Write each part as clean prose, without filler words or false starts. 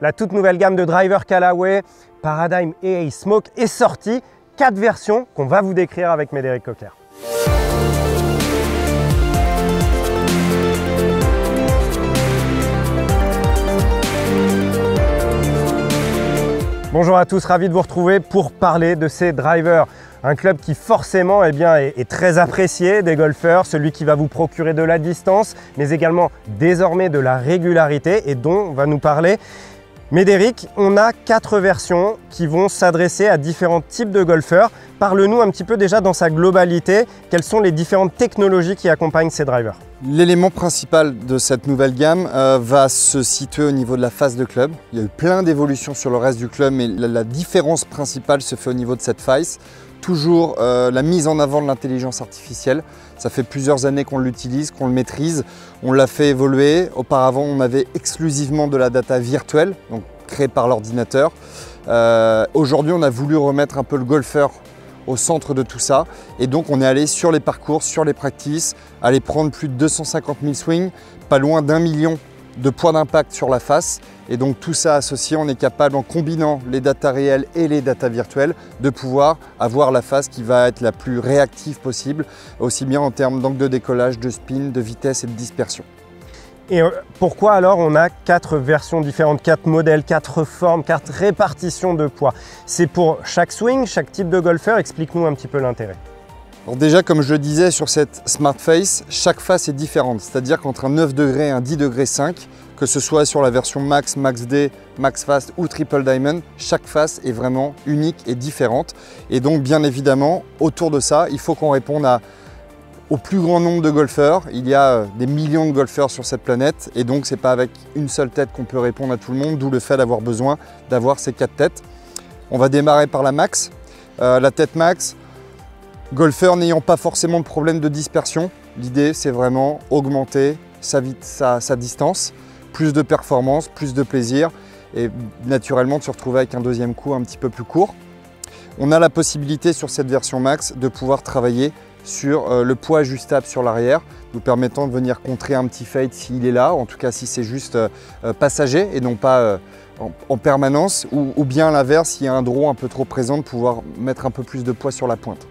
La toute nouvelle gamme de drivers Callaway, Paradigm et Ace Smoke est sortie. 4 versions qu'on va vous décrire avec Médéric Coquer. Bonjour à tous, ravi de vous retrouver pour parler de ces drivers. Un club qui forcément est très apprécié des golfeurs, celui qui va vous procurer de la distance, mais également désormais de la régularité et dont va nous parler Médéric. On a 4 versions qui vont s'adresser à différents types de golfeurs. Parle-nous un petit peu déjà dans sa globalité, quelles sont les différentes technologies qui accompagnent ces drivers? L'élément principal de cette nouvelle gamme va se situer au niveau de la face de club. Il y a eu plein d'évolutions sur le reste du club, mais la différence principale se fait au niveau de cette face. Toujours la mise en avant de l'intelligence artificielle. Ça fait plusieurs années qu'on l'utilise, qu'on le maîtrise. On l'a fait évoluer. Auparavant, on avait exclusivement de la data virtuelle, donc créée par l'ordinateur. Aujourd'hui, on a voulu remettre un peu le golfeur au centre de tout ça. Et donc, on est allé sur les parcours, sur les practices, aller prendre plus de 250 000 swings, pas loin d'1 million de points d'impact sur la face. Et donc tout ça associé, on est capable, en combinant les datas réelles et les datas virtuelles, de pouvoir avoir la face qui va être la plus réactive possible, aussi bien en termes d'angle de décollage, de spin, de vitesse et de dispersion. Et pourquoi alors on a 4 versions différentes, 4 modèles, 4 formes, 4 répartitions de poids? C'est pour chaque swing, chaque type de golfeur? Explique-nous un petit peu l'intérêt. Alors déjà, comme je le disais, sur cette Smart Face, chaque face est différente. C'est-à-dire qu'entre un 9 degrés et un 10 degrés 5, que ce soit sur la version Max, Max D, Max Fast ou Triple Diamond, chaque face est vraiment unique et différente. Et donc, bien évidemment, autour de ça, il faut qu'on réponde au plus grand nombre de golfeurs. Il y a des millions de golfeurs sur cette planète. Et donc, ce n'est pas avec une seule tête qu'on peut répondre à tout le monde, d'où le fait d'avoir besoin d'avoir ces 4 têtes. On va démarrer par la Max. La tête Max, golfeur n'ayant pas forcément de problème de dispersion, l'idée c'est vraiment augmenter sa distance, plus de performance, plus de plaisir et naturellement de se retrouver avec un deuxième coup un petit peu plus court. On a la possibilité sur cette version Max de pouvoir travailler sur le poids ajustable sur l'arrière, nous permettant de venir contrer un petit fade s'il est là, en tout cas si c'est juste passager et non pas en permanence, ou bien à l'inverse, s'il y a un draw un peu trop présent, de pouvoir mettre un peu plus de poids sur la pointe.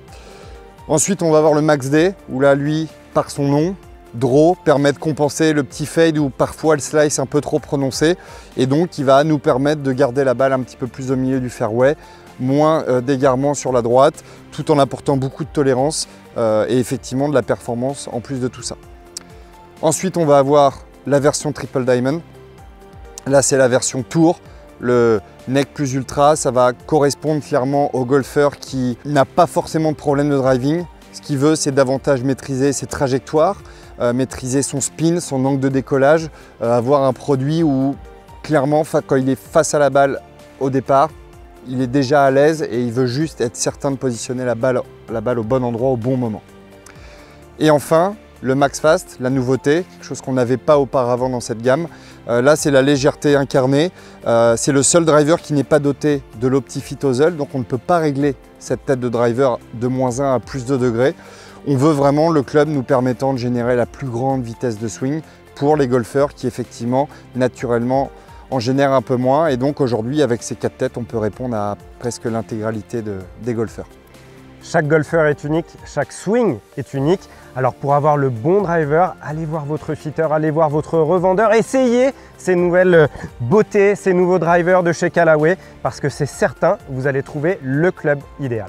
Ensuite, on va avoir le Max D, où là, lui, par son nom, draw, permet de compenser le petit fade ou parfois le slice un peu trop prononcé. Et donc, il va nous permettre de garder la balle un petit peu plus au milieu du fairway, moins d'égarement sur la droite, tout en apportant beaucoup de tolérance et effectivement de la performance en plus de tout ça. Ensuite, on va avoir la version Triple Diamond. Là, c'est la version Tour. Le neck plus ultra, ça va correspondre clairement au golfeur qui n'a pas forcément de problème de driving. Ce qu'il veut, c'est davantage maîtriser ses trajectoires, maîtriser son spin, son angle de décollage, avoir un produit où clairement, quand il est face à la balle au départ, il est déjà à l'aise et il veut juste être certain de positionner la balle au bon endroit au bon moment. Et enfin, le Max Fast, la nouveauté, quelque chose qu'on n'avait pas auparavant dans cette gamme. Là, c'est la légèreté incarnée. C'est le seul driver qui n'est pas doté de l'OptiFit Hosel, donc on ne peut pas régler cette tête de driver de -1 à +2 degrés. On veut vraiment le club nous permettant de générer la plus grande vitesse de swing pour les golfeurs qui, effectivement, naturellement, en génèrent un peu moins. Et donc aujourd'hui, avec ces 4 têtes, on peut répondre à presque l'intégralité des golfeurs. Chaque golfeur est unique, chaque swing est unique. Alors pour avoir le bon driver, allez voir votre fitter, allez voir votre revendeur, essayez ces nouvelles beautés, ces nouveaux drivers de chez Callaway, parce que c'est certain, vous allez trouver le club idéal.